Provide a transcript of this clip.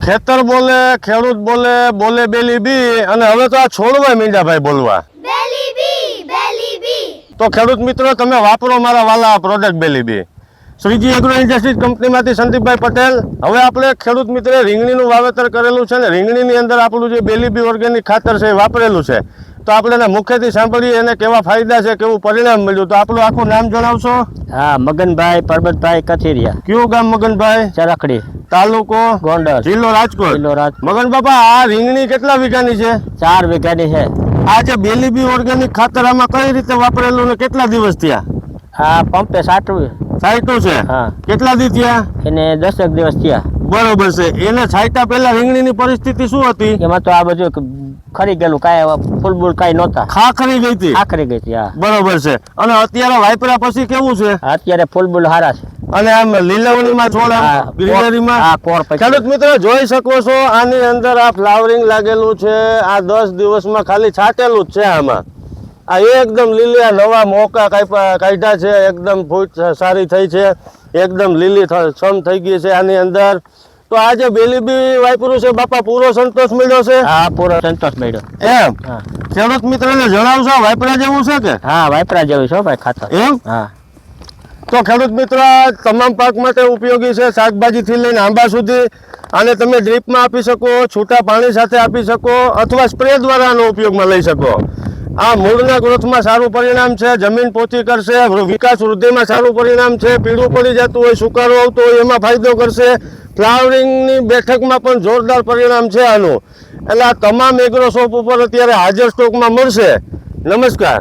ખેતર બોલે, ખેડૂત બોલે, બોલે બેલી બી, અને હવે તો આ છોડવા મીંડા ભાઈ બોલવા. બેલી બી, બેલી બી. તો ખેડૂત મિત્રો, તમે વાપરો મારા વાલા પ્રોડક્ટ બેલી બી. શ્રીજી એગ્રો ઇન્ડસ્ટ્રીઝ કંપનીમાંથી સંદીપભાઈ પટેલ. હવે આપણે ખેડૂત મિત્રે રીંગણીનું વાવેતર કરેલું છે ને રીંગણીની અંદર આપણું જે બેલી બી ઓર્ગેનિક ખાતર છે એ વાપરેલું છે. તો આપણે એના મુખ્યથી સાંભળીએ એને કેવા ફાયદા છે, કેવું પરિણામ મળ્યું. તો આપણું આખું નામ જણાવશો? હા, મગનભાઈ પરબતભાઈ કથિરિયા, કયું ગામ મગનભાઈ? ચરખડી, તાલુકો ગોંડલ, જિલ્લો રાજકોટ. જિલ્લો રાજ. મગન બાપા, આ રીંગણી કેટલા વીઘાની છે? 4 વીઘાની છે. આ જે બેલી બી ઓર્ગેનિક ખાતર આમાં કઈ રીતે વાપરેલું ને કેટલા દિવસ થયા? આ પંપે સાટવું છાંટ્યું છે? હા. કેટલા દી થયા? એને 10 દિવસ થયા. બરોબર છે. એને છાંટ્યા પહેલા રીંગણીની પરિસ્થિતિ શું હતી? એમાં તો આ બધું ખરી ગયેલું, કાંઈ ફૂલબૂલ કાંઈ નહોતા, ખાખરી ગઈ હતી. આખરી ગઈ હતી. હા, બરોબર છે. અને અત્યારે વાપર્યા પછી કેવું છે? અત્યારે ફૂલબૂલ સારા છે. અને આમ લીલવણીમાં છોડ, હા, ગ્રીનરીમાં. હા, કોર પછી. ખેડૂત મિત્રો જોઈ શકો છો, આની અંદર આ ફ્લાવરિંગ લાગેલું છે. આ 10 દિવસમાં ખાલી છાંટેલું જ છે. આમાં આ એકદમ લીલી, આ નવા મોકા કાઢ્યા છે, એકદમ ફૂટ સારી થઈ છે, એકદમ લીલી છમ થઈ ગઈ છે આની અંદર. તો આ જે બેલી બી વાપર્યું છે બાપા, પૂરો સંતોષ મળ્યો છે? હા, પૂરો સંતોષ મળ્યો. એમ હા, ખેડૂત મિત્રોને જણાવશો વાપરા જેવું છે કે? હા, વાપરા જેવું છે ભાઈ ખાતર. એમ? હા. તો ખેડૂત મિત્રો, આ તમામ પાક માટે ઉપયોગી છે, શાકભાજીથી લઈને આંબા સુધી. આને તમે ડ્રીપમાં આપી શકો, છૂટા પાણી સાથે આપી શકો, અથવા સ્પ્રે દ્વારા આનો ઉપયોગમાં લઈ શકો. આ મૂળના ગ્રોથમાં સારું પરિણામ છે, જમીન પોચી કરશે, વિકાસ વૃદ્ધિમાં સારું પરિણામ છે, પીળું પડી જતું હોય, સુકારો આવતો હોય એમાં ફાયદો કરશે, ફ્લાવરિંગની બેઠકમાં પણ જોરદાર પરિણામ છે આનું. એટલે આ તમામ એગ્રો શોપ ઉપર અત્યારે હાજર સ્ટોકમાં મળશે. નમસ્કાર.